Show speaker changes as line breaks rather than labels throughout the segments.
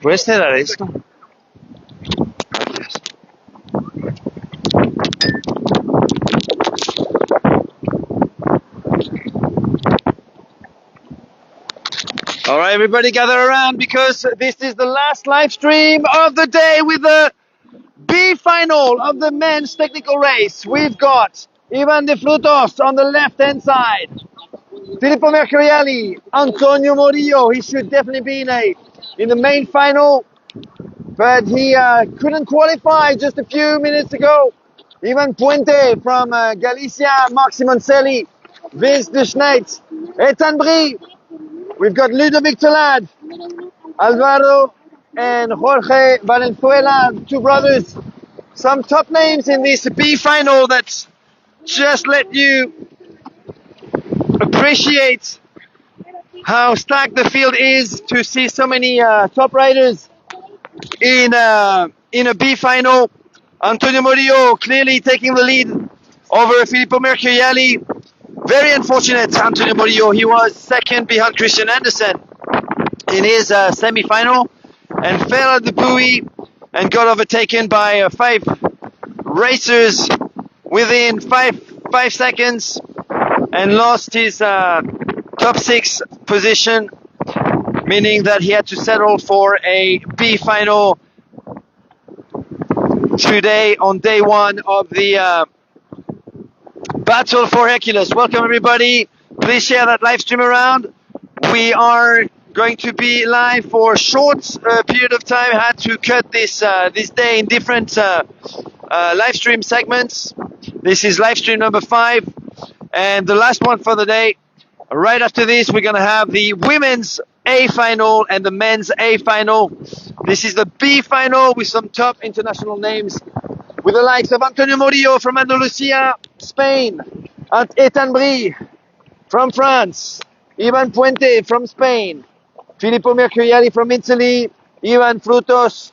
¿Puedes cerrar esto? All right, everybody gather around because this is the last live stream of the day with the B final of the men's technical race. We've got Ivan De Frutos on the left-hand side, Filippo Mercuriali, Antonio Murillo. He should definitely be in the main final, but he couldn't qualify just a few minutes ago. Ivan Puente from Galicia, Marc Simoncelli, Vince de Schneid, Ethan Brie. We've got Ludovic Tolad, Alvaro and Jorge Valenzuela, two brothers. Some top names in this B final that just let you appreciate how stacked the field is to see so many top riders in a B final. Antonio Murillo clearly taking the lead over Filippo Mercuriali. Very unfortunate, Antonio Murillo. He was second behind Christian Andersen in his semi-final and fell at the buoy and got overtaken by 5 racers within 5 seconds and lost his top 6 position, meaning that he had to settle for a B final today on day 1 of the Battle for Hércules. Welcome everybody. Please share that live stream around. We are going to be live for a short period of time. I had to cut this day in different live stream segments. This is live stream number 5 and the last one for the day. Right after this, we're going to have the women's A final and the men's A final. This is the B final with some top international names, with the likes of Antonio Murillo from Andalusia, Spain, and Ethan Brie from France, Ivan Puente from Spain, Filippo Mercuriali from Italy, Ivan Frutos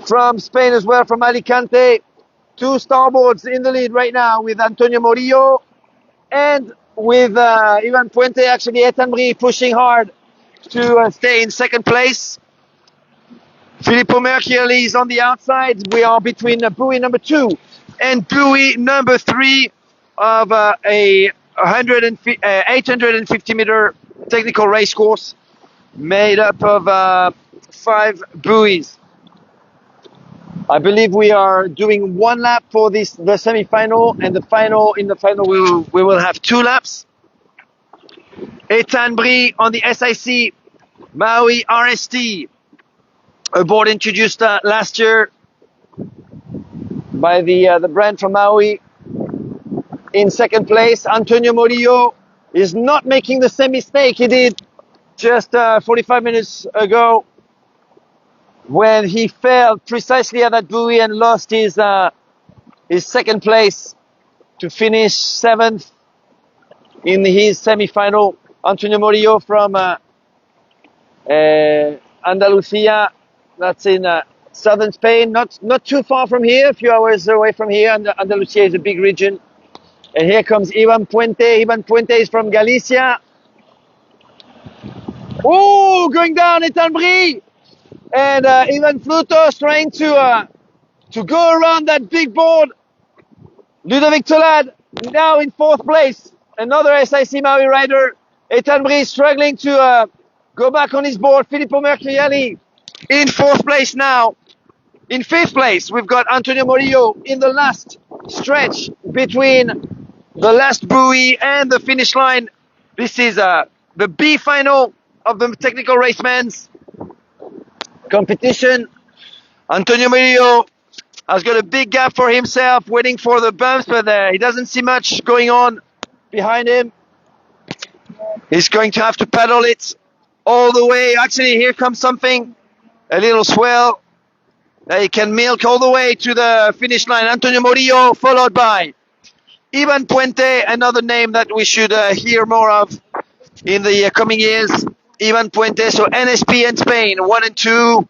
from Spain as well, from Alicante. 2 starboards in the lead right now with Antonio Murillo and with Ivan Puente. Actually, Ethan Brie pushing hard to stay in second place. Filippo Mercuriali is on the outside. We are between buoy number 2 and buoy number 3 of a 850 meter technical race course made up of 5 buoys. I believe we are doing 1 lap for the semi-final, and the final. In the final, we will have 2 laps. Ethan Brie on the SIC Maui RST, a board introduced last year by the brand from Maui. In second place, Antonio Murillo is not making the same mistake he did just 45 minutes ago, when he fell precisely at that buoy and lost his second place to finish 7th in his semi-final. Antonio Murillo from Andalusia, that's in southern Spain, not too far from here, a few hours away from here. Andalusia is a big region. And here comes Ivan Puente. Ivan Puente is from Galicia. Oh, going down, Ethan Brie. And Ivan Frutos trying to go around that big board. Ludovic Tolad now in 4th place. Another SIC Maui rider. Ethan Brie struggling to go back on his board. Filippo Mercuriali in 4th place now. In 5th place, we've got Antonio Murillo in the last stretch between the last buoy and the finish line. This is the B final of the technical race men's competition. Antonio Murillo has got a big gap for himself, waiting for the bumps, but he doesn't see much going on behind him. He's going to have to paddle it all the way. Actually, here comes something, a little swell that he can milk all the way to the finish line. Antonio Murillo, followed by Ivan Puente, another name that we should hear more of in the coming years. Ivan Puente. So NSP and Spain, 1 and 2.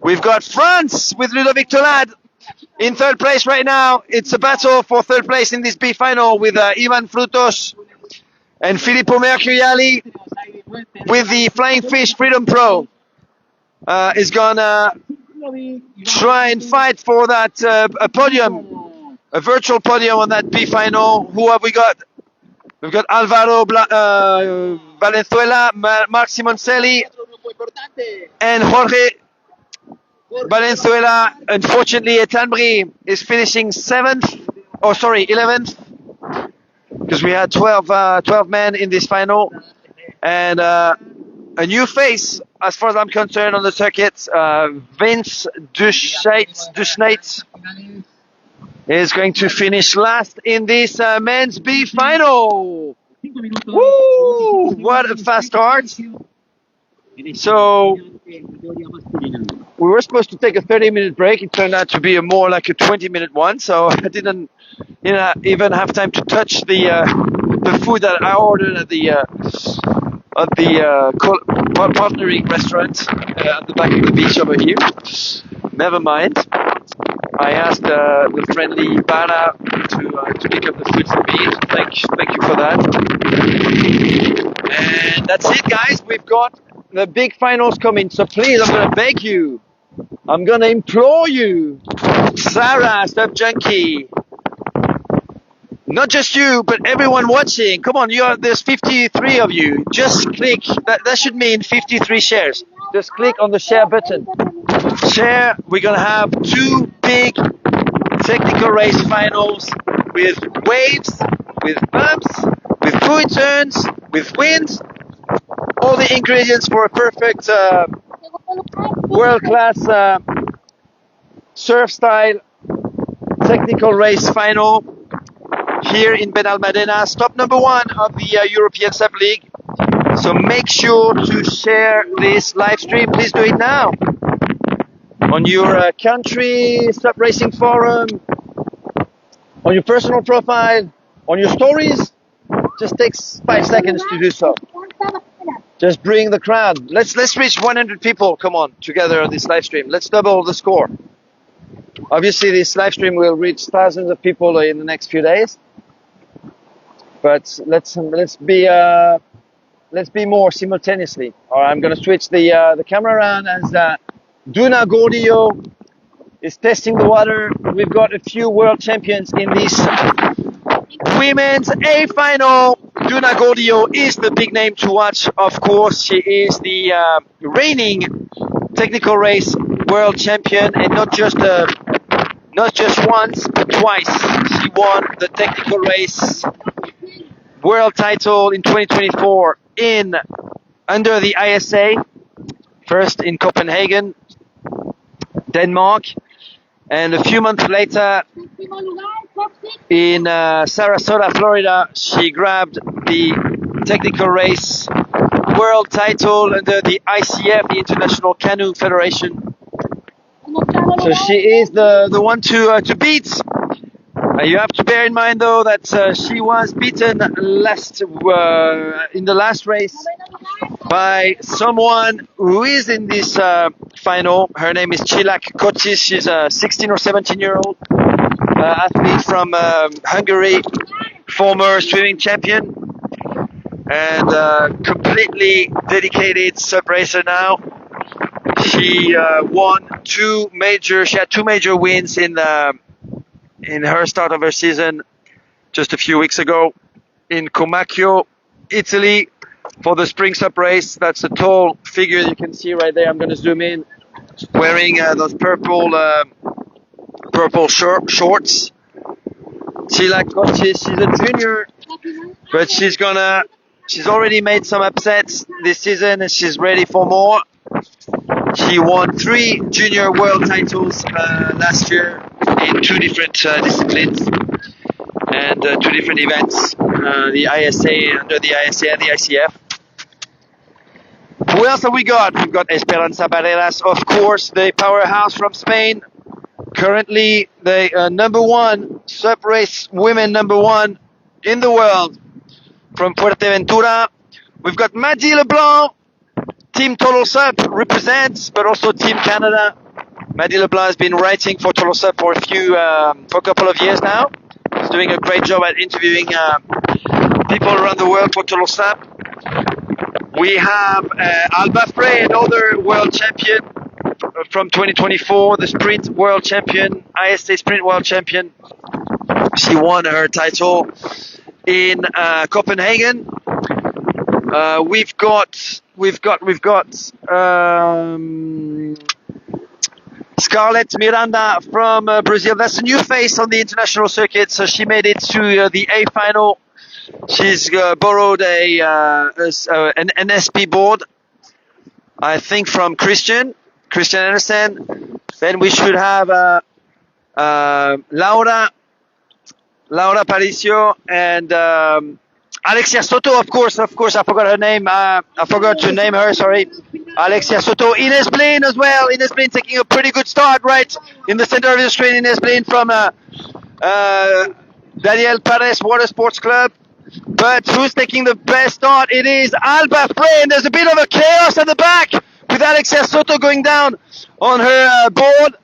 We've got France with Ludovic Tolad in third place right now. It's a battle for third place in this B final with Ivan Frutos and Filippo Mercuriali with the Flying Fish Freedom Pro. Is gonna try and fight for that a podium, a virtual podium on that B final. Who have we got? We've got Alvaro Valenzuela, Marc Simoncelli, and Jorge Valenzuela. Unfortunately, Etanbri is finishing 11th, because we had 12 men in this final. And a new face, as far as I'm concerned, on the circuit, Vince Duschneit is going to finish last in this men's B final. Woo! What a fast start. So we were supposed to take a 30-minute break. It turned out to be more like a 20-minute one. So I didn't even have time to touch the food that I ordered at the partnering restaurant at the back of the beach over here. Never mind. I asked the friendly Bana to pick up the food for me. Thank you for that. And that's it, guys. We've got the big finals coming. So please, I'm going to beg you. I'm going to implore you. Sarah, Stop Junkie. Not just you, but everyone watching. Come on, there's 53 of you. Just click. That should mean 53 shares. Just click on the share button. Share. We're going to have 2 big technical race finals with waves, with bumps, with fluid turns, with wind. All the ingredients for a perfect world-class surf style technical race final here in Benalmadena, stop number 1 of the European SUP League. So make sure to share this live stream. Please do it now on your country SUP racing forum, on your personal profile, on your stories. Just takes 5 seconds to do so. Just bring the crowd. Let's reach 100 people. Come on, together on this live stream. Let's double the score. Obviously, this live stream will reach thousands of people in the next few days. But let's be more simultaneously. All right, I'm going to switch the camera around as Duna Gordillo is testing the water. We've got a few world champions in this women's A final. Duna Gordillo is the big name to watch. Of course, she is the reigning technical race world champion, and not just once but twice. She won the technical race world title in 2024 under the ISA, first in Copenhagen, Denmark, and a few months later in Sarasota, Florida, she grabbed the technical race world title under the ICF, the International Canoe Federation. So she is the one to beat. You have to bear in mind, though, that she was beaten in the last race by someone who is in this final. Her name is Csillák Kocsis. She's a 16 or 17-year-old athlete from Hungary, former swimming champion, and completely dedicated SUP racer now. She had two major wins in her start of her season just a few weeks ago in Comacchio, Italy, for the spring SUP race. That's a tall figure you can see right there. I'm going to zoom in, wearing those purple shorts. Csillák Kocsis, she's a junior, but she's already made some upsets this season, and she's ready for more. She won 3 junior world titles last year in 2 different disciplines and 2 different events, the ISA, under the ISA and the ICF. Who else have we got? We've got Esperanza Barreras, of course, the powerhouse from Spain. Currently the number 1 SUP race women number 1 in the world from Fuerteventura. We've got Maggie Leblanc, Team TotalSUP represents, but also Team Canada. Mathieu Leblanc has been writing for TotalSUP for a couple of years now. He's doing a great job at interviewing people around the world for TotalSUP. We have Alba Frey, another world champion from 2024, the sprint world champion, ISA sprint world champion. She won her title in Copenhagen. We've got Scarlett Miranda from Brazil. That's a new face on the international circuit. So she made it to the A final. She's borrowed an SP board, I think, from Christian Andersen. Then we should have Laura Paricio and Alexia Soto, of course, I forgot her name. I forgot to name her, sorry. Alexia Soto. Ines Blaine as well. Ines Blaine taking a pretty good start right in the center of the screen. Ines Blaine from Daniel Pares Water Sports Club. But who's taking the best start? It is Alba Frey, and there's a bit of a chaos at the back with Alexia Soto going down on her board.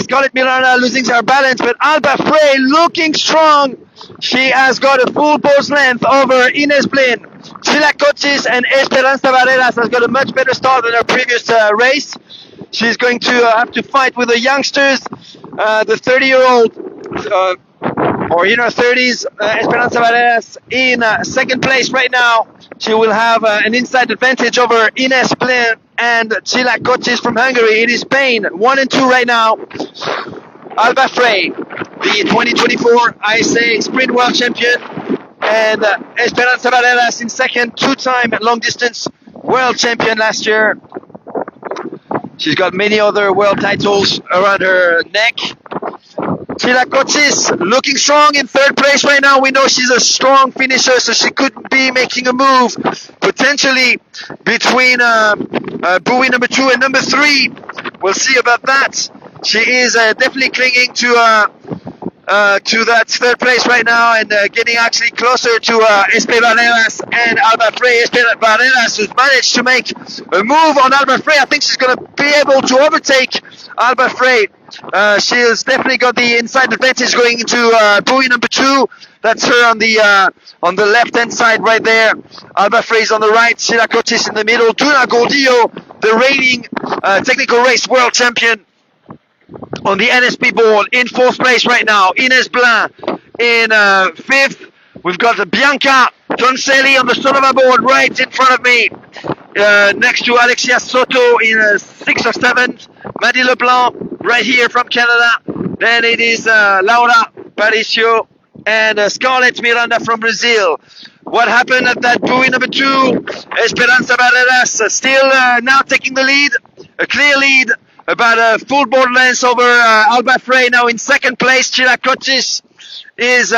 Scarlett Miranda losing her balance, but Alba Frey looking strong. She has got a full board's length over Ines Blaine. Sheila Cochis and Esperanza Barreras has got a much better start than her previous race. She's going to have to fight with the youngsters, the 30-year-old or in her 30s, Esperanza Barreras in second place right now. She will have an inside advantage over Ines Blaine and Sheila Cochis from Hungary. It is Spain, 1 and 2 right now. Alba Frey, the 2024 ISA Sprint World Champion, and Esperanza Barreras in second, two-time long distance world champion last year. She's got many other world titles around her neck. Sheila Cochis looking strong in third place right now. We know she's a strong finisher, so she could be making a move potentially between buoy number 2 and number 3. We'll see about that. She is definitely clinging to that third place right now and getting actually closer to Espe Barreras and Alba Frey. Espe Barreras has managed to make a move on Alba Frey. I think she's going to be able to overtake Alba Frey. She has definitely got the inside advantage going into buoy number 2. That's her on the left-hand side right there. Alba Frey is on the right. Sheila Cochis in the middle. Duna Gordillo, the reigning technical race world champion, on the NSP board in fourth place right now. Ines Blain in fifth. We've got Bianca Tonselli on the Sonoma board right in front of me, next to Alexia Soto in sixth or seventh. Mathieu Leblanc right here from Canada. Then it is Laura Paricio and Scarlett Miranda from Brazil. What happened at that buoy number 2? Esperanza Barreras still now taking the lead, a clear lead, about a full board length over Alba Frey, now in second place. Sheila Cochis is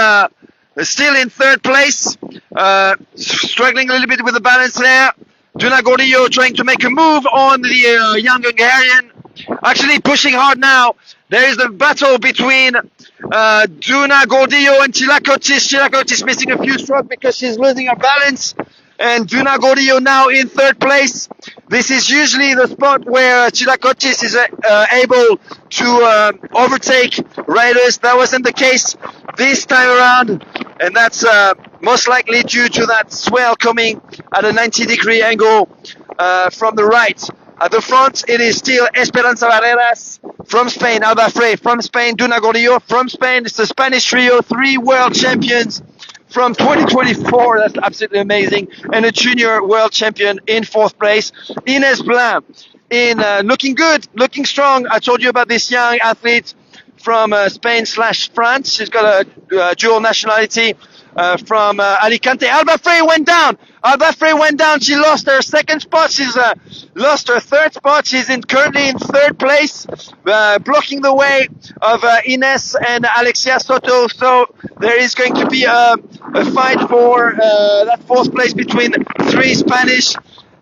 still in third place, struggling a little bit with the balance there. Duna Gordillo trying to make a move on the young Hungarian, actually pushing hard now. There is the battle between Duna Gordillo and Sheila Cochis. Sheila Cochis missing a few strokes because she's losing her balance. And Duna Gordillo now in third place. This is usually the spot where Sheila Cochis is able to overtake riders. That wasn't the case this time around, and that's most likely due to that swell coming at a 90-degree angle from the right. At the front, it is still Esperanza Barreras from Spain, Alba Frey from Spain, Duna Gordillo from Spain. It's the Spanish trio, 3 world champions from 2024. That's absolutely amazing. And a junior world champion in fourth place. Ines Blain in looking good, looking strong. I told you about this young athlete from Spain/France. She's got a dual nationality from Alicante. Alba Frey went down. She lost her second spot. She's lost her third spot. She's currently in third place, blocking the way of Ines and Alexia Soto. So there is going to be a fight for that fourth place between 3 Spanish.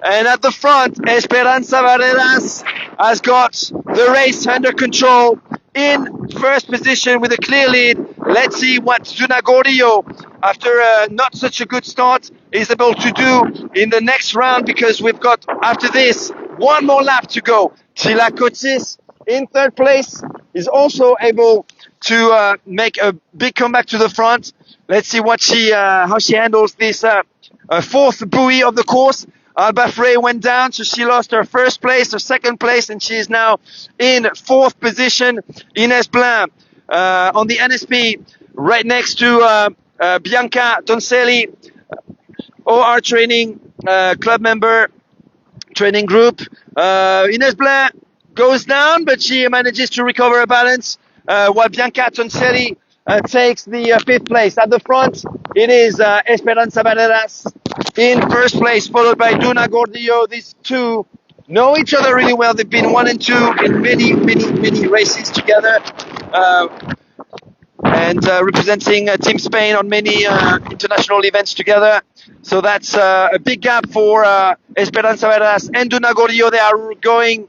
And at the front, Esperanza Barreras has got the race under control in first position with a clear lead. Let's see what Duna Gordillo, after not such a good start, is able to do in the next round, because we've got, after this, one more lap to go. Tila Kotsis in third place is also able to make a big comeback to the front. Let's see what how she handles this fourth buoy of the course. Alba Frey went down, so she lost her first place, her second place, and she is now in fourth position. Ines Blin on the NSP, right next to Bianca Tonselli, OR Training club member, training group. Ines Blin goes down, but she manages to recover her balance, while Bianca Tonselli takes the fifth place. At the front, it is Esperanza Barreras in first place, followed by Duna Gordillo. These two know each other really well. They've been 1 and 2 in many races together, and representing Team Spain on many international events together. So that's a big gap for Esperanza Barreras and Duna Gordillo. They are going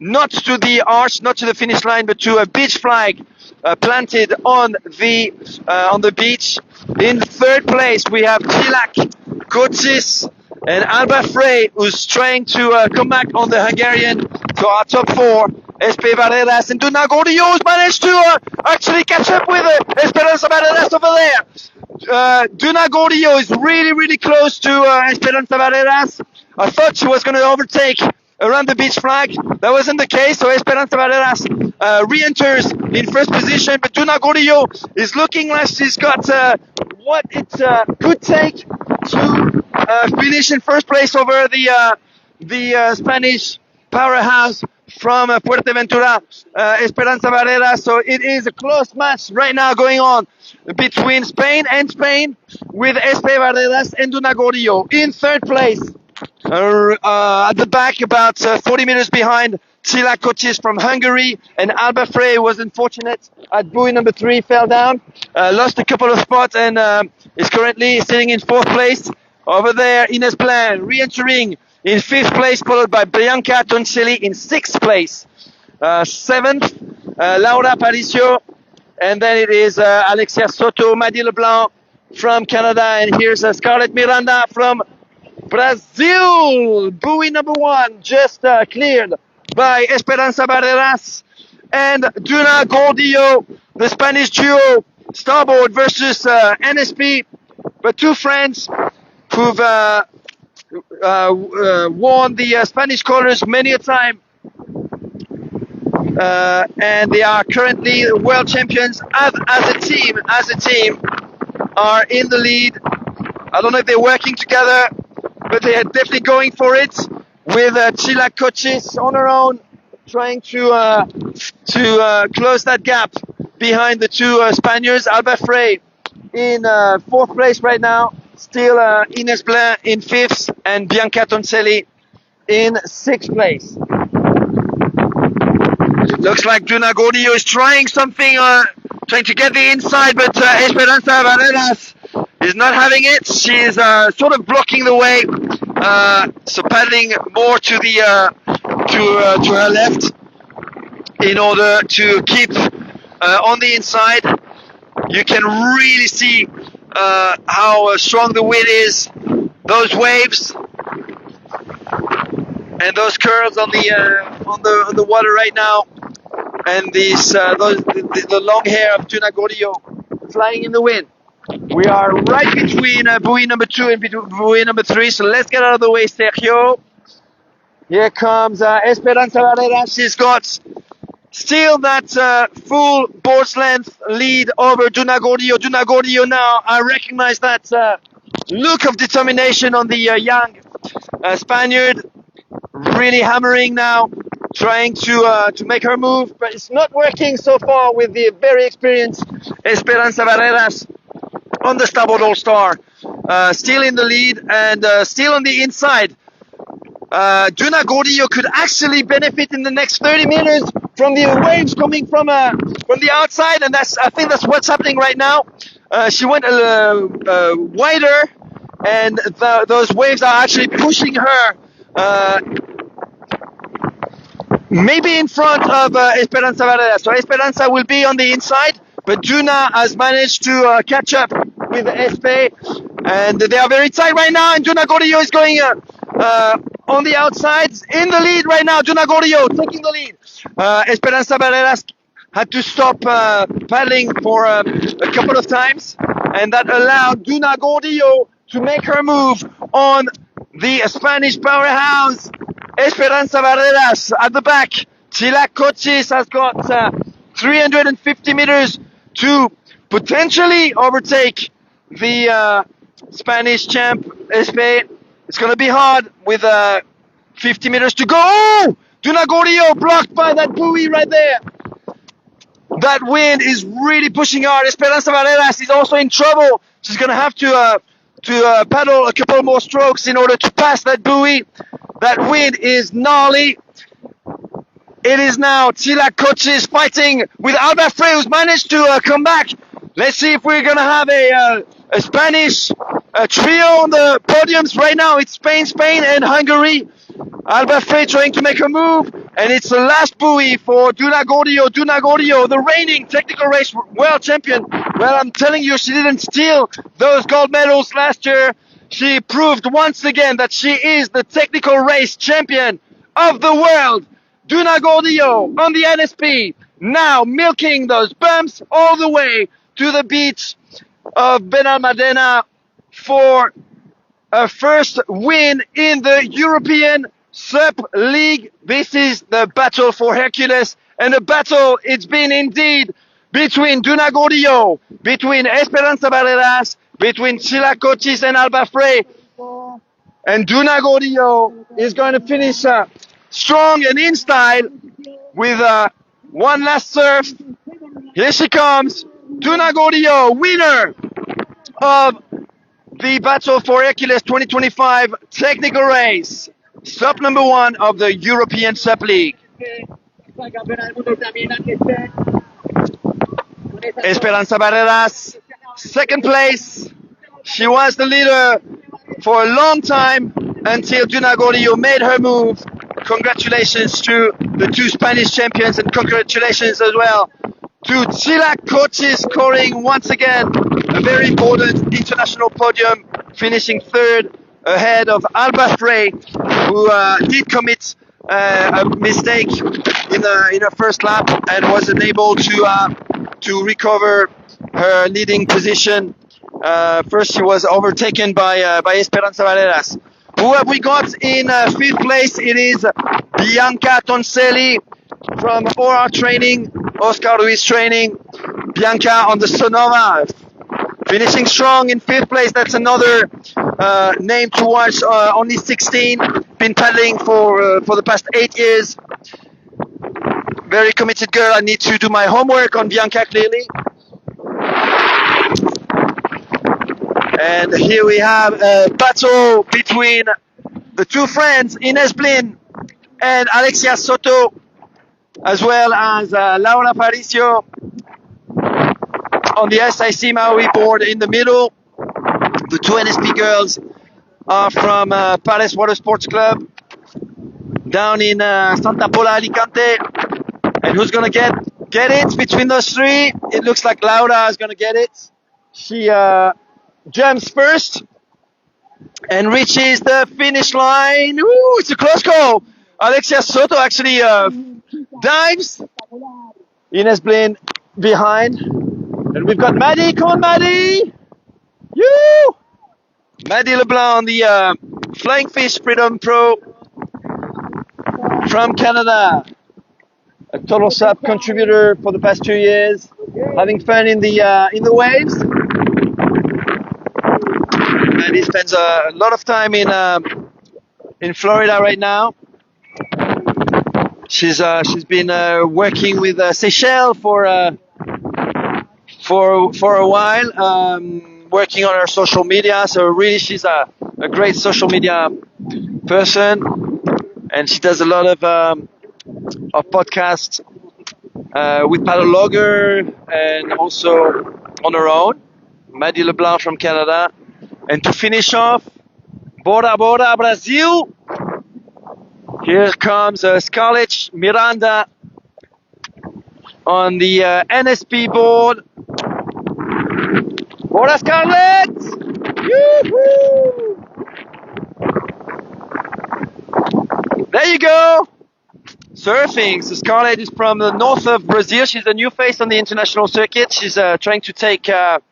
not to the arch, not to the finish line, but to a beach flag planted on the beach. In third place, we have Tilak Kotsis and Alba Frey, who's trying to come back on the Hungarian. So our top four, Espe Barreras and Duna Gordillo, has managed to actually catch up with Esperanza Barreras over there. Duna Gordillo is really close to Esperanza Barreras. I thought she was going to overtake around the beach flag. That wasn't the case, so Esperanza Barreras re-enters in first position, but Duna Gordillo is looking like she's got what it could take to finish in first place over the Spanish powerhouse from Fuerteventura, Esperanza Barreras. So it is a close match right now going on between Spain and Spain, with Espe Barreras and Duna Gordillo in third place. At the back, about 40 meters behind, Tila Kotsis from Hungary, and Alba Frey was unfortunate at buoy number 3, fell down, lost a couple of spots, and is currently sitting in fourth place. Over there, Ines Blin re-entering in fifth place, followed by Bianca Tonselli in sixth place. Seventh, Laura Paricio, and then it is Alexia Soto, Maddy Leblanc from Canada, and here's Scarlett Miranda from Brazil. Buoy number 1 just cleared by Esperanza Barreras and Duna Gordillo, the Spanish duo, starboard versus NSP, but two friends who've worn the Spanish colors many a time, and they are currently world champions as a team, are in the lead. I don't know if they're working together, but they are definitely going for it, with Tila Kotsis on her own, trying to close that gap behind the two Spaniards. Alba Frey in fourth place right now, still Ines Blin in fifth, and Bianca Tonselli in sixth place. Looks like Duna Gordillo is trying something, trying to get the inside, but Esperanza Barreras is not having it. She's sort of blocking the way, so paddling more to the to her left in order to keep on the inside. You can really see how strong the wind is. Those waves and those curls on the water right now, and the long hair of Duna Gordillo flying in the wind. We are right between buoy number 2 and buoy number 3, so let's get out of the way, Sergio. Here comes Esperanza Barreras. She's got still that full board's length lead over Duna Gordillo. Duna Gordillo now, I recognize that look of determination on the young Spaniard, really hammering now, trying to make her move, but it's not working so far with the very experienced Esperanza Barreras on the starboard all-star. Still in the lead and still on the inside. Duna Gordillo could actually benefit in the next 30 meters from the waves coming from the outside, and I think that's what's happening right now. She went wider, and those waves are actually pushing her maybe in front of Esperanza Barreras. So Esperanza will be on the inside, but Duna has managed to catch up with Espe, and they are very tight right now, and Duna Gordillo is going on the outsides, in the lead right now. Duna Gordillo taking the lead. Esperanza Barreras had to stop paddling for a couple of times, and that allowed Duna Gordillo to make her move on the Spanish powerhouse. Esperanza Barreras at the back. Chila Cochis has got 350 meters to potentially overtake the Spanish champ Espe. It's going to be hard with 50 meters to go. Oh! Duna Gordillo blocked by that buoy right there. That wind is really pushing hard. Esperanza Barreras is also in trouble. She's going to have to paddle a couple more strokes in order to pass that buoy. That wind is gnarly. It is now Chila Cochis fighting with Alba Frey, who's managed to come back. Let's see if we're going to have a Spanish trio on the podiums. Right now it's Spain, and Hungary. Alba Frey trying to make a move, and it's the last buoy for Duna Gordillo. Duna Gordillo, the reigning technical race world champion. Well, I'm telling you, she didn't steal those gold medals last year. She proved once again that she is the technical race champion of the world. Duna Gordillo on the NSP, now milking those bumps all the way to the beach of Benalmadena for a first win in the European SUP League. This is the battle for Hércules, and the battle it's been indeed between Duna Gordillo, between Esperanza Barreras, between Chila Cochis and Alba Frey. And Duna Gordillo is going to finish strong and in style with one last surf. Here she comes, Duna Gordillo, winner of the Battle for Hércules 2025 technical race, SUP number 1 of the European SUP League. Esperanza Barreras, second place. She was the leader for a long time until Duna Gordillo made her move. Congratulations to the two Spanish champions, and congratulations as well to Chila Cochis, scoring once again a very important international podium, finishing third ahead of Alba Frey, who did commit a mistake in her first lap and was unable to recover her leading position. First, she was overtaken by Esperanza Barreras. Who have we got in fifth place? It is Bianca Tonselli from OR Training, Oscar Ruiz Training. Bianca on the Sonora, finishing strong in fifth place. That's another name to watch. Only 16, been paddling for the past 8 years. Very committed girl. I need to do my homework on Bianca, clearly. And here we have a battle between the two friends, Ines Blin and Alexia Soto, as well as Laura Paricio on the SIC Maui board in the middle. The two NSP girls are from Paris Water Sports Club down in Santa Pola, Alicante. And who's going to get it between those three? It looks like Laura is going to get it. She jumps first and reaches the finish line. Ooh, it's a close call. Alexia Soto actually dives. Ines Blin behind. And we've got Maddie. Come on, Maddie. You. Maddie Leblanc on the Flying Fish Freedom Pro from Canada. A TotalSUP contributor for the past 2 years. Having fun in the waves. Maddie spends a lot of time in Florida right now. She's been working with Seychelles for a while, working on her social media. So really, she's a great social media person, and she does a lot of podcasts with Paddle Logger and also on her own. Maddie Leblanc from Canada. And to finish off, Bora Bora, Brazil. Here comes Scarlett Miranda on the NSP board. Hola, Scarlett! Yoo-hoo! There you go! Surfing. So Scarlett is from the north of Brazil. She's a new face on the international circuit. She's trying to take SUP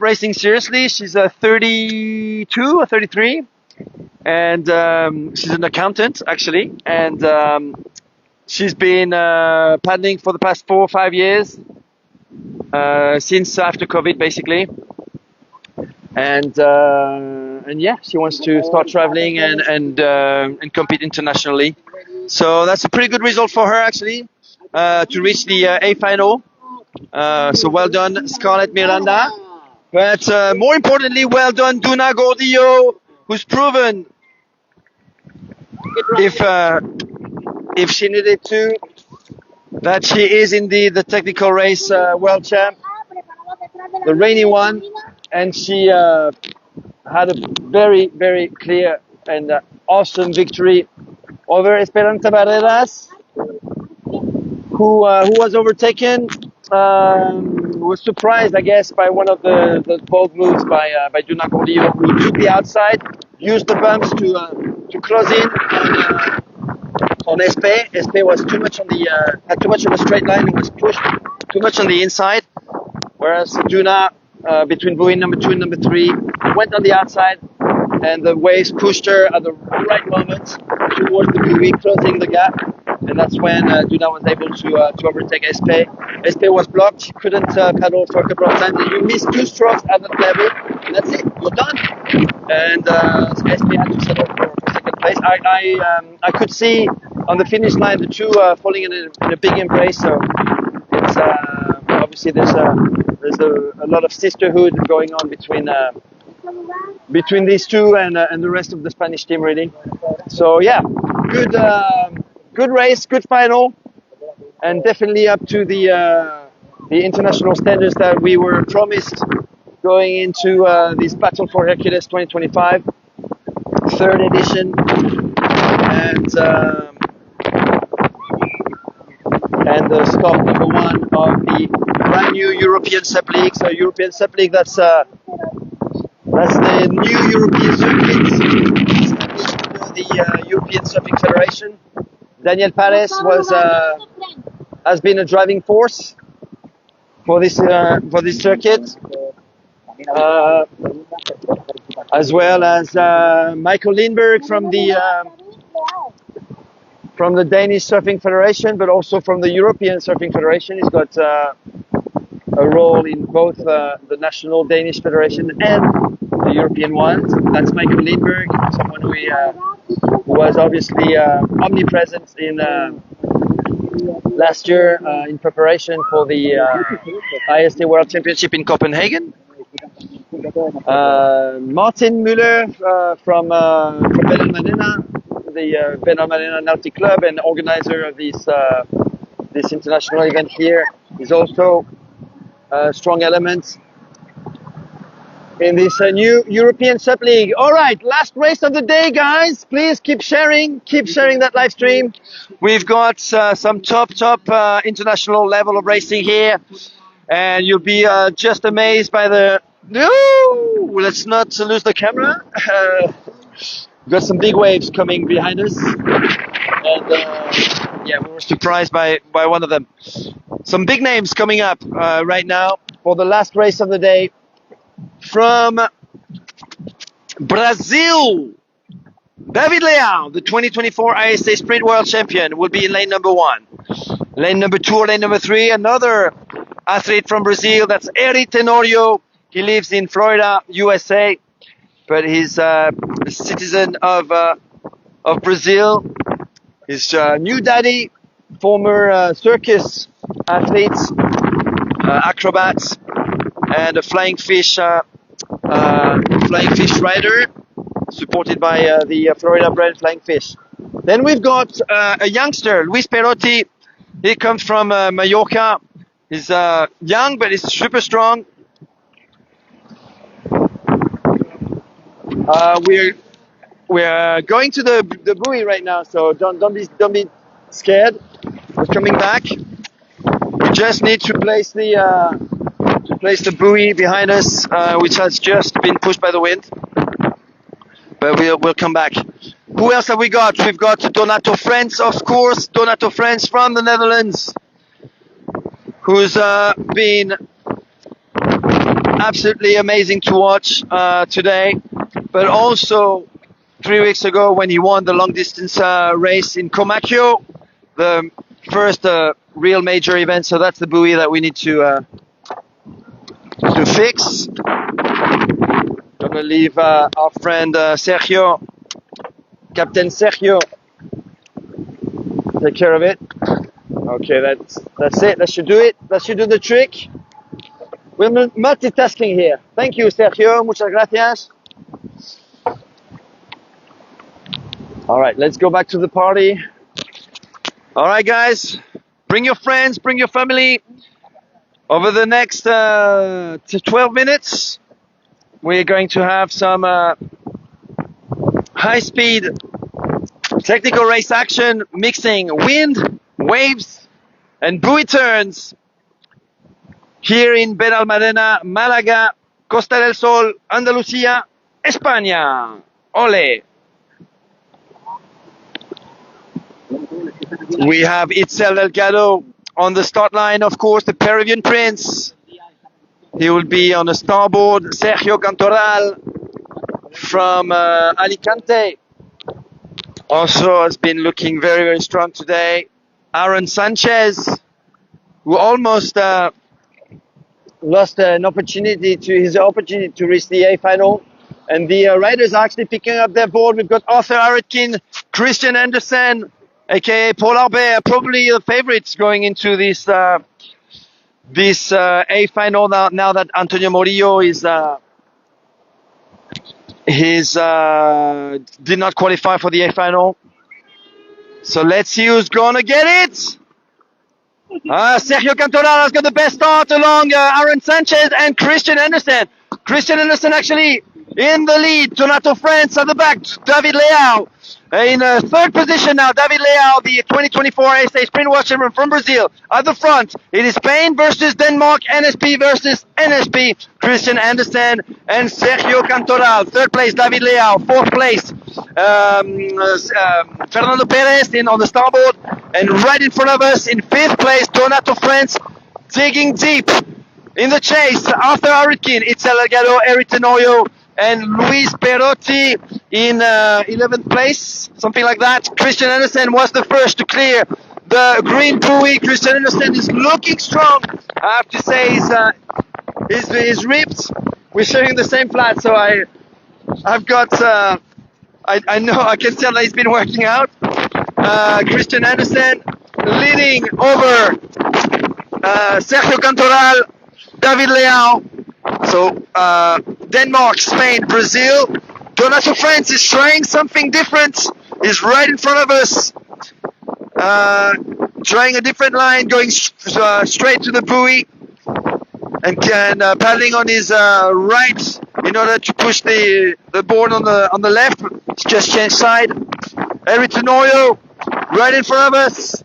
racing seriously. She's 32 or 33. And she's an accountant, actually. And she's been paddling for the past 4 or 5 years. Since after COVID, basically. And yeah, she wants to start traveling and compete internationally. So that's a pretty good result for her, actually, to reach the A final. So well done, Scarlett Miranda. But more importantly, well done, Duna Gordillo, who's proven, if she needed to, that she is indeed the technical race world champ, the rainy one, and she had a very, very clear and awesome victory over Esperanza Barreras, who was overtaken, was surprised, I guess, by one of the bold moves by Duna Gordillo, who took the outside, used the bumps to close in on Espe. Espe was too much on the had too much of a straight line and was pushed too much on the inside, whereas Duna between buoy number 2 and number 3 went on the outside, and the waves pushed her at the right moment towards the buoy, closing the gap, and that's when Duna was able to overtake Espe. Espe was blocked, she couldn't paddle for a couple of times, and you miss 2 strokes at that level, and that's it, you're done. And Espe had to settle for second place. I could see on the finish line the two falling in a big embrace, so it's obviously there's a lot of sisterhood going on between these two and the rest of the Spanish team, really. So yeah, good race, good final, and definitely up to the international standards that we were promised going into this Battle for Hércules 2025, 3rd edition, and the start number 1 of the brand new European SUP League. So European SUP League, that's the new European circuit established under the European Surfing Federation. Daniel Pares has been a driving force for this circuit, as well as Michael Lindberg from the Danish Surfing Federation, but also from the European Surfing Federation. He's got a role in both the National Danish Federation and the European ones. That's Michael Lindberg, someone who was obviously omnipresent in last year in preparation for the IST World Championship in Copenhagen. Martin Müller from Benalmadena, the Benalmadena Nautic Club and organizer of this international event here, is also a strong element in this new European SUP League. All right, last race of the day, guys. Please keep sharing that live stream. We've got some top international level of racing here, and you'll be just amazed by the... No, let's not lose the camera. We've got some big waves coming behind us, and yeah, we were surprised by one of them. Some big names coming up right now for the last race of the day. From Brazil, David Leão, the 2024 ISA Sprint World Champion, will be in lane number 1. Lane number 2 or lane number 3, another athlete from Brazil, that's Eri Tenorio. He lives in Florida, USA, but he's a citizen of Brazil. His new daddy, former circus athlete, acrobat, and a flying fish rider, supported by the Florida bred flying fish. Then we've got a youngster, Luis Perotti. He comes from Mallorca. He's young, but he's super strong. We're going to the buoy right now, so don't be scared. We're coming back. We just need to place the buoy behind us, which has just been pushed by the wind. But we'll come back. Who else have we got? We've got Donato Friends, of course. Donato Friends from the Netherlands, who's been absolutely amazing to watch today. But also 3 weeks ago when he won the long distance race in Comacchio, the first real major event. So that's the buoy that we need to fix. I'm gonna leave our friend Sergio, Captain Sergio, take care of it. Okay, that's it. That should do it. That should do the trick. We're multitasking here. Thank you, Sergio. Muchas gracias. All right, let's go back to the party. All right, guys, bring your friends, bring your family. Over the next 12 minutes, we're going to have some high-speed technical race action, mixing wind, waves, and buoy turns here in Benalmadena, Málaga, Costa del Sol, Andalucía, España. Ole! We have Itzel Delgado on the start line, of course, the Peruvian Prince. He will be on the starboard. Sergio Cantoral from Alicante also has been looking very, very strong today. Aaron Sanchez, who almost lost his opportunity to reach the A final. And the riders are actually picking up their board. We've got Arthur Aretkin, Christian Andersen, aka Paul Arbet, probably the favorites going into this A final now that Antonio Morillo did not qualify for the A final. So let's see who's gonna get it. Sergio Cantoral has got the best start along Aaron Sanchez and Christian Andersen. Christian Andersen actually in the lead. Donato Friends at the back. David Leao in third position now. David Leao, the 2024 ASA Sprint World Champion from Brazil, at the front. It is Spain versus Denmark, NSP versus NSP. Christian Andersen and Sergio Cantoral. Third place, David Leao. Fourth place, Fernando Perez on the starboard. And right in front of us, in fifth place, Donato Friends, digging deep in the chase. Arthur Aretkin, Itzel Delgado, Eric Tenoyo, and Luis Perotti in 11th place, something like that. Christian Andersen was the first to clear the green buoy. Christian Andersen is looking strong. I have to say he's ripped. We're sharing the same flat, so I've got I know I can tell that he's been working out. Christian Andersen leading over Sergio Cantoral, David Leao. So Denmark, Spain, Brazil. Donato Friends is trying something different. He's right in front of us. Trying a different line, going straight to the buoy, and paddling on his right in order to push the board on the left. It's just changed side. Eric Tenoyo right in front of us.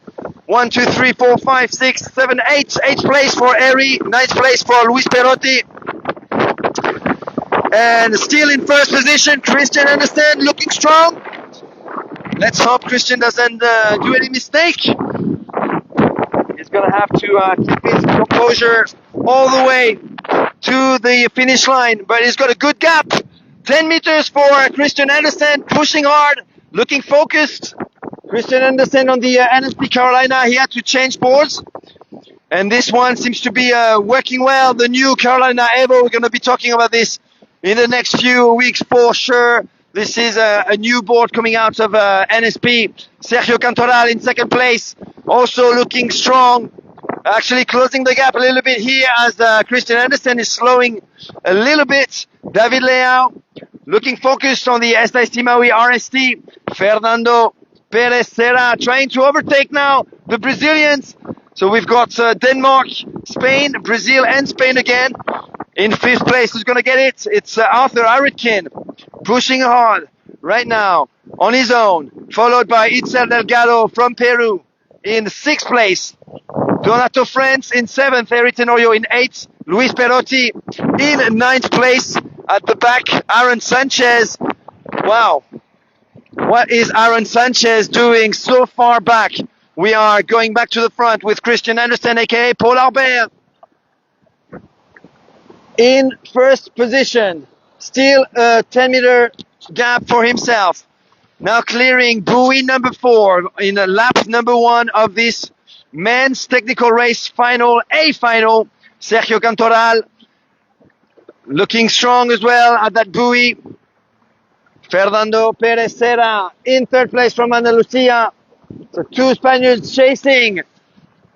1, 2, 3, 4, 5, 6, 7, 8. 8th place for Eri. 9th place for Luis Perotti. And still in first position, Christian Andersen looking strong. Let's hope Christian doesn't do any mistake. He's going to have to keep his composure all the way to the finish line. But he's got a good gap. 10 meters for Christian Andersen, pushing hard, looking focused. Christian Andersen on the NSP Carolina, he had to change boards. And this one seems to be working well. The new Carolina Evo, we're going to be talking about this in the next few weeks for sure. This is a new board coming out of NSP. Sergio Cantoral in second place, also looking strong. Actually closing the gap a little bit here as Christian Andersen is slowing a little bit. David Leao looking focused on the SIC Maui RST. Fernando Perez Serra trying to overtake now the Brazilians. So we've got Denmark, Spain, Brazil, and Spain again. In fifth place, who's going to get it? It's Arthur Aretkin pushing hard right now on his own, followed by Itzel Delgado from Peru in sixth place. Donato France in 7th, Eric Tenorio in 8th, Luis Perotti in 9th place. At the back, Aaron Sanchez. Wow. What is Aaron Sanchez doing so far back? We are going back to the front with Christian Andersen, aka Paul Albert, in first position. Still a 10-meter gap for himself. Now clearing buoy number 4 in lap number 1 of this men's technical race final, A final. Sergio Cantoral looking strong as well at that buoy. Fernando Perez Serra in 3rd place from Andalusia. So 2 Spaniards chasing.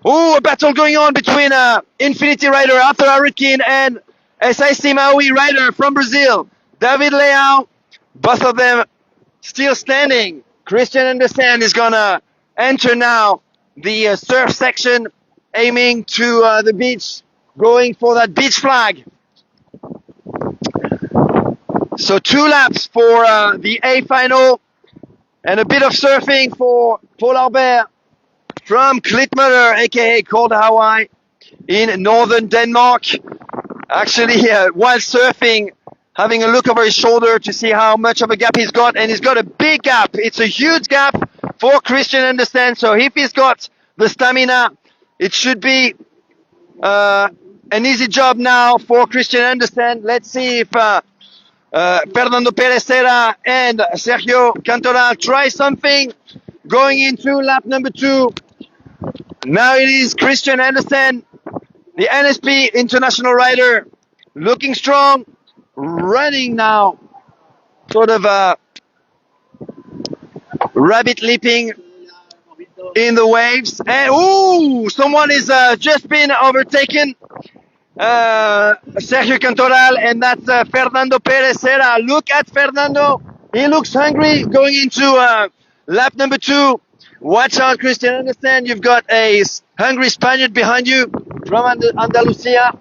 Ooh, a battle going on between Infinity Rider Arthur Aritkin and SIC Maui rider from Brazil, David Leao. Both of them still standing. Christian Andersen is gonna enter now the surf section, aiming to the beach, going for that beach flag. So 2 laps for the A final, and a bit of surfing for Paul Albert from Klitmøller, aka Cold Hawaii, in northern Denmark. Actually, while surfing, having a look over his shoulder to see how much of a gap he's got, and he's got a big gap. It's a huge gap for Christian Andersen. So if he's got the stamina, it should be an easy job now for Christian Andersen. Let's see if Fernando Perez Serra and Sergio Cantoral try something going into lap number 2. Now it is Christian Andersen, the NSP international rider, looking strong, running now, sort of rabbit leaping in the waves. And ooh, someone is just been overtaken. Sergio Cantoral, and that's Fernando Perez Serra. Look at Fernando. He looks hungry going into lap number 2. Watch out, Christian Andersen. You've got a hungry Spaniard behind you from Andalusia.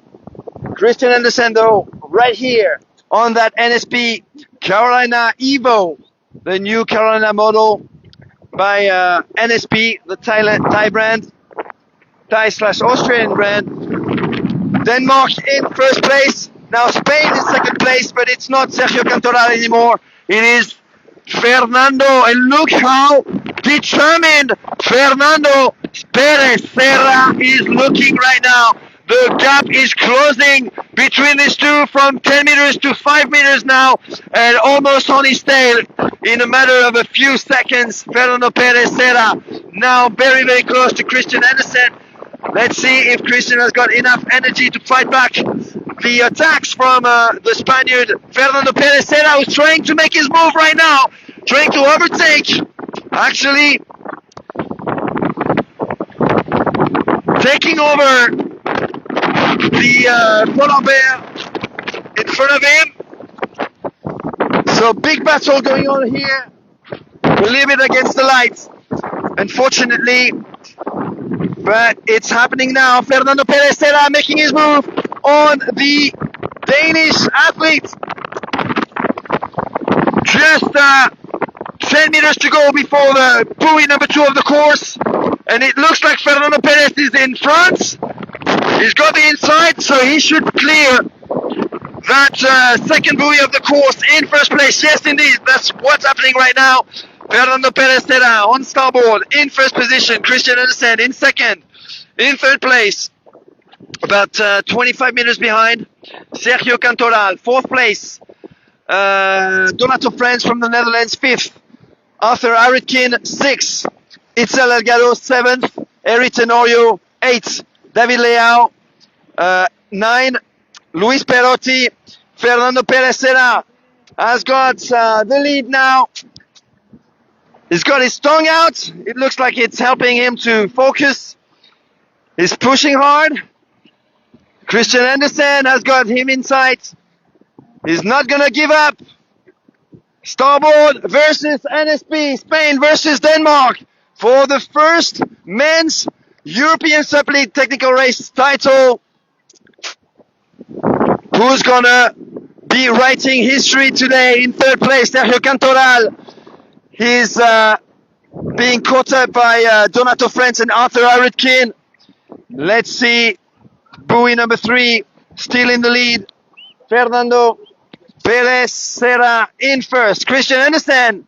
Christian Andersen, though, right here on that NSP Carolina Evo, the new Carolina model by NSP, the Thai brand, Thai/Austrian brand. Denmark in first place. Now Spain in second place, but it's not Sergio Cantoral anymore. It is Fernando, and look how determined Fernando Perez Serra is looking right now. The gap is closing between these two from 10 meters to 5 meters now, and almost on his tail in a matter of a few seconds. Fernando Perez Serra now very, very close to Christian Andersen. Let's see if Christian has got enough energy to fight back the attacks from the Spaniard Fernando Perez Serra, who's trying to make his move right now, trying to overtake, actually taking over the polar bear in front of him. So big battle going on here, a little bit against the lights, unfortunately, but it's happening now. Fernando Perez Serra making his move on the Danish athlete. Just 10 meters to go before the buoy number 2 of the course, and it looks like Fernando Perez is in front. He's got the inside, so he should clear that second buoy of the course in first place. Yes, indeed, that's what's happening right now. Fernando Perez Serra on starboard in first position. Christian Andersen in second. In third place, about 25 meters behind, Sergio Cantoral. Fourth place, Donato France from the Netherlands. Fifth, Arthur Aritkin. Sixth, Itzel Elgado. Seventh, Eric Tenorio. Eighth, David Leao. 9, Luis Perotti. Fernando Perez Serra has got the lead now. He's got his tongue out. It looks like it's helping him to focus. He's pushing hard. Christian Andersen has got him in sight. He's not going to give up. Starboard versus NSP, Spain versus Denmark for the first men's European SUP League technical race title. Who's going to be writing history today? In third place, Sergio Cantoral. He's being caught up by Donato France and Arthur Aritkin. Let's see. Buoy number 3, still in the lead. Fernando Perez Serra in first. Christian Andersen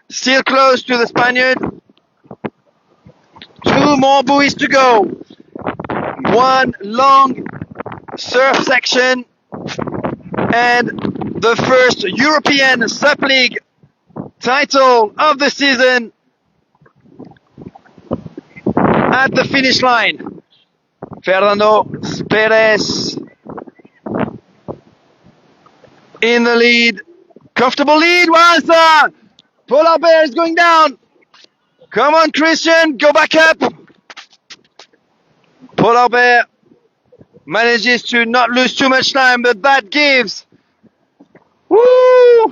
still close to the Spaniard. 2 more buoys to go. 1 long surf section and the first European SUP League title of the season at the finish line. Fernando Perez in the lead. Comfortable lead. Once Polar Bear is going down. Come on, Christian, go back up. Polar Bear manages to not lose too much time, but that gives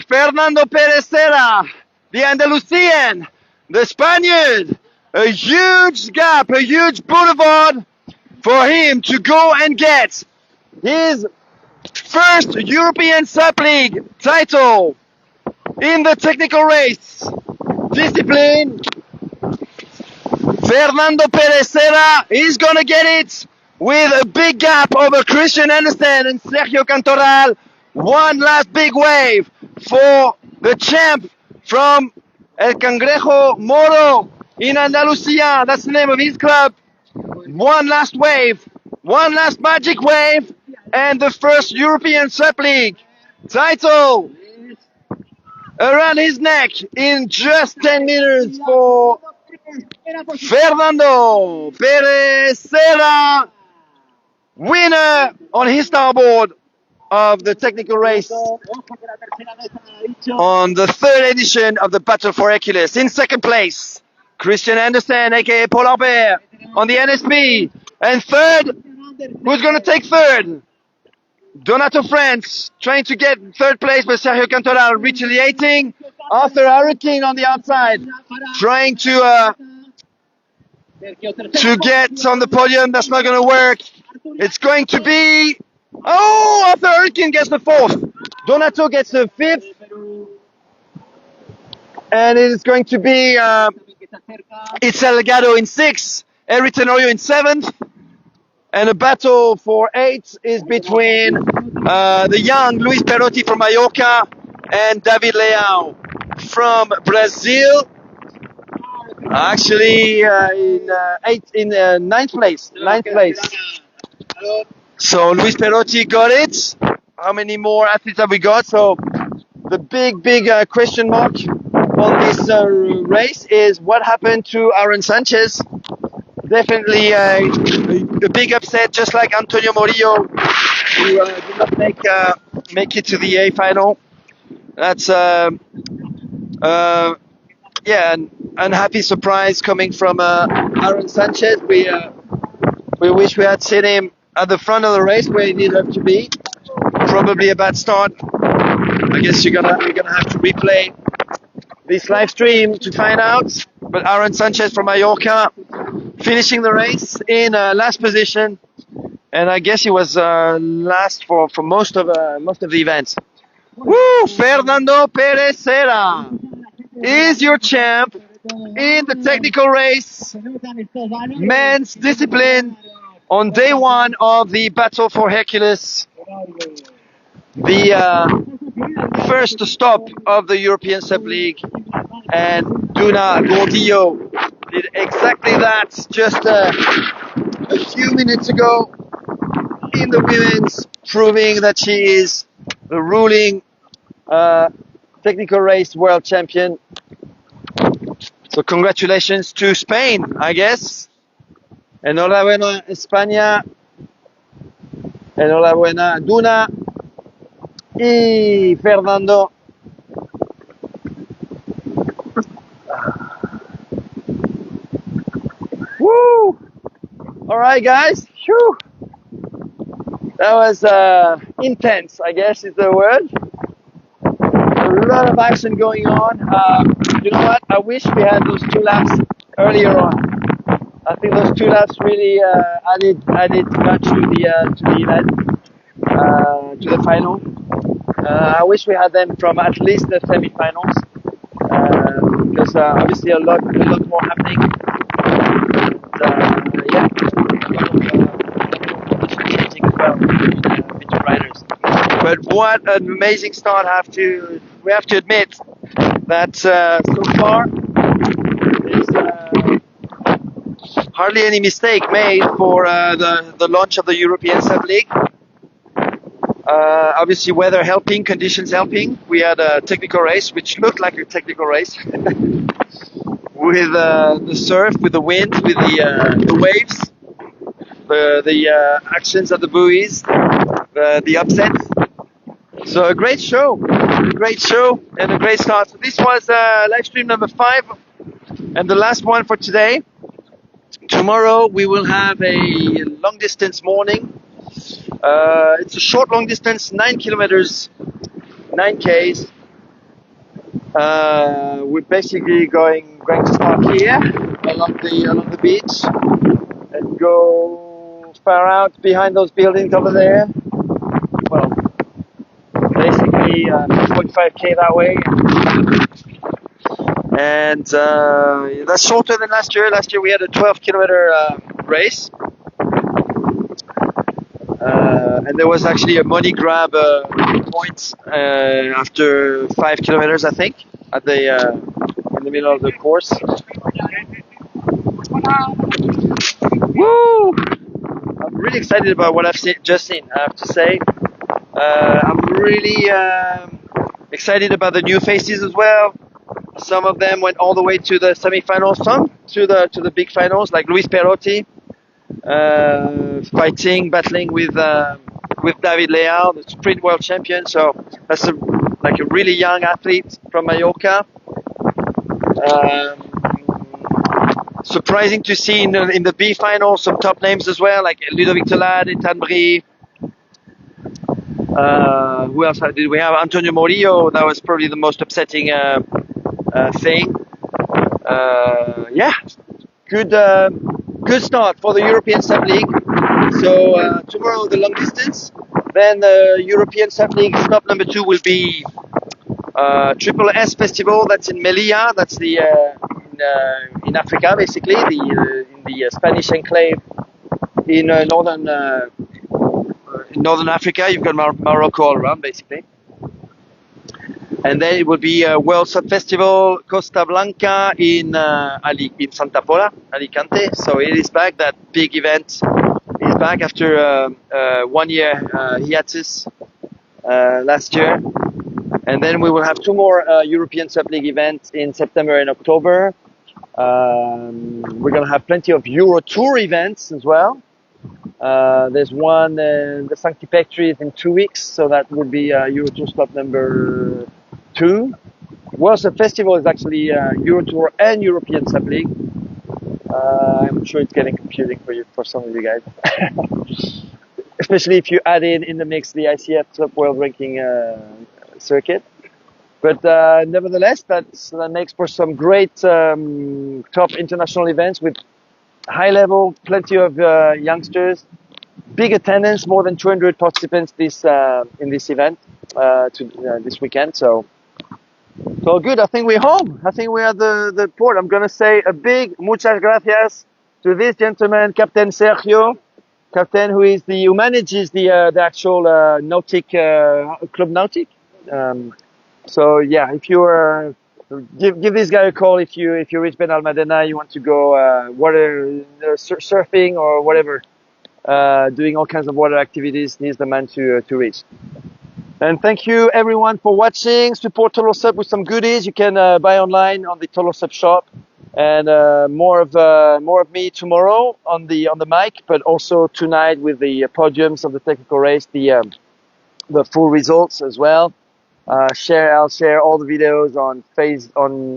Fernando Perez Serra, the Andalusian, the Spaniard, a huge gap, a huge boulevard for him to go and get his first European SUP League title in the technical race discipline. Fernando Perez Serra is gonna get it with a big gap over Christian Andersen and Sergio Cantoral. One last big wave for the champ from El Cangrejo Moro in Andalusia. That's the name of his club. One last wave, one last magic wave, and the first European SUP League title around his neck in just 10 meters for Fernando Perez Serra, winner on his starboard of the technical race on the 3rd edition of the Battle for Hércules. In second place, Christian Andersen, aka Polar Bear, on the NSP. And third, who's going to take third? Donato France trying to get third place, but Sergio Cantoral retaliating. Arthur Hurricane on the outside, trying to get on the podium. That's not going to work. It's going to be... Arthur Hurricane gets the 4th. Donato gets the 5th. And it is going to be Itzel Legado in 6th, Eric Tenorio in 7th. And a battle for 8 is between the young Luis Perotti from Mallorca and David Leao from Brazil. Actually, in ninth place. So Luis Perotti got it. How many more athletes have we got? So the big question mark on this race is what happened to Aaron Sanchez. Definitely a big upset, just like Antonio Murillo, who did not make it to the A final. That's an unhappy surprise coming from Aaron Sanchez. We wish we had seen him at the front of the race where he needed to be. Probably a bad start. I guess you're gonna have to replay this live stream to find out. But Aaron Sanchez from Mallorca finishing the race in last position, and I guess he was last for most of the events. Woo! Fernando Perez Serra is your champ in the technical race, men's discipline, on day 1 of the Battle for Hércules, the first stop of the European SUP League. And Duna Gordillo did exactly that just a few minutes ago in the women's, proving that she is the ruling technical race world champion. So congratulations to Spain, I guess. Enhorabuena España. Enhorabuena Duna y Fernando. Woo! All right, guys. Whew. That was intense, I guess is the word. A lot of action going on. You know what? I wish we had those 2 laps earlier on. I think those 2 laps really added much to the event, to the final. I wish we had them from at least the semi-finals, because obviously a lot more happening. Yeah, between riders. But what an amazing start! We have to admit that so far there's hardly any mistake made for the launch of the European Sub League. Obviously, weather helping, conditions helping. We had a technical race, which looked like a technical race, with the surf, with the wind, with the waves, the actions of the buoys, the upsets. So a great show, and a great start. So this was live stream number 5, and the last one for today. Tomorrow we will have a long distance morning. It's a short long distance, 9 kilometers, 9 Ks. We're basically going to start here along the beach and go far out behind those buildings over there. Well, basically 45K that way. And that's shorter than last year. Last year we had a 12-kilometer race. And there was actually a money grab point after 5 kilometers, I think, at the in the middle of the course. Woo! I'm really excited about what I've just seen, I have to say. I'm really excited about the new faces as well. Some of them went all the way to the semi-finals, some to the big finals, like Luis Perotti, battling with David Leal, the sprint world champion. So that's a really young athlete from Mallorca. Surprising to see in the B final some top names as well, like Ludovic Telade, Ethan Brie. Who else did we have? Antonio Morillo. That was probably the most upsetting thing. Yeah, good start for the European Sub League. So tomorrow the long distance. Then the European Sub League stop number 2 will be Triple S Festival. That's in Melilla. That's the in Africa, basically, in the Spanish enclave in northern Africa. You've got Morocco all around, basically. And then it will be a World Sub Festival Costa Blanca in Santa Pola, Alicante. So it is back. That big event is back after 1 year hiatus last year. And then we will have 2 more European Sub League events in September and October. We're going to have plenty of Euro Tour events as well. There's one, the Sancti Pectoris in 2 weeks, so that would be Euro Tour stop number 2. World Sub Festival is actually Euro Tour and European Sub League. I'm sure it's getting confusing for some of you guys, especially if you add in the mix the ICF Top World Ranking circuit. But nevertheless, that makes for some great top international events with high level, plenty of youngsters, big attendance, more than 200 participants in this event this weekend. So good. I think we're home. I think we're at the port. I'm gonna say a big muchas gracias to this gentleman, Captain Sergio, Captain who manages the actual Nautic Club Nautic. So yeah, if you're give this guy a call if you reach Benalmadena, you want to go water surfing or whatever, doing all kinds of water activities. He's the man to reach. And thank you everyone for watching. Support TotalSUP with some goodies. You can buy online on the TotalSUP shop, and more of me tomorrow on the mic, but also tonight with the podiums of the technical race, the full results as well. I'll share all the videos on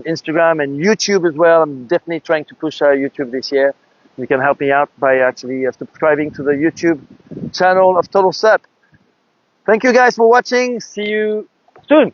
Instagram and YouTube as well. I'm definitely trying to push YouTube this year. You can help me out by actually subscribing to the YouTube channel of TotalSUP. Thank you guys for watching. See you soon.